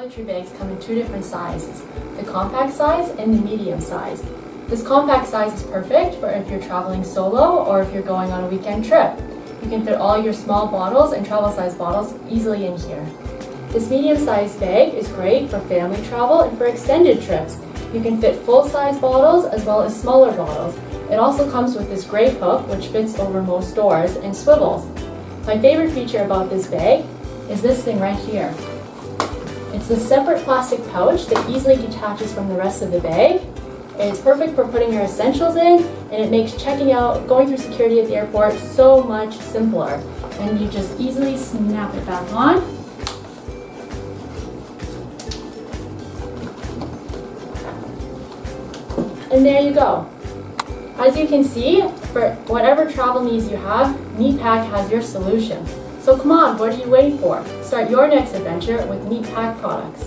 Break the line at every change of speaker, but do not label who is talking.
Toiletry bags come in two different sizes, the compact size and the medium size. This compact size is perfect for if you're traveling solo or if you're going on a weekend trip. You can fit all your small bottles and travel size bottles easily in here. This medium sized bag is great for family travel and for extended trips. You can fit full size bottles as well as smaller bottles. It also comes with this gray hook which fits over most doors and swivels. My favorite feature about this bag is this thing right here. It's a separate plastic pouch that easily detaches from the rest of the bag. It's perfect for putting your essentials in, and it makes checking out, going through security at the airport so much simpler. And you just easily snap it back on. And there you go. As you can see, for whatever travel needs you have, Neatpack has your solution. So come on, what are you waiting for? Start your next adventure with Neatpack products.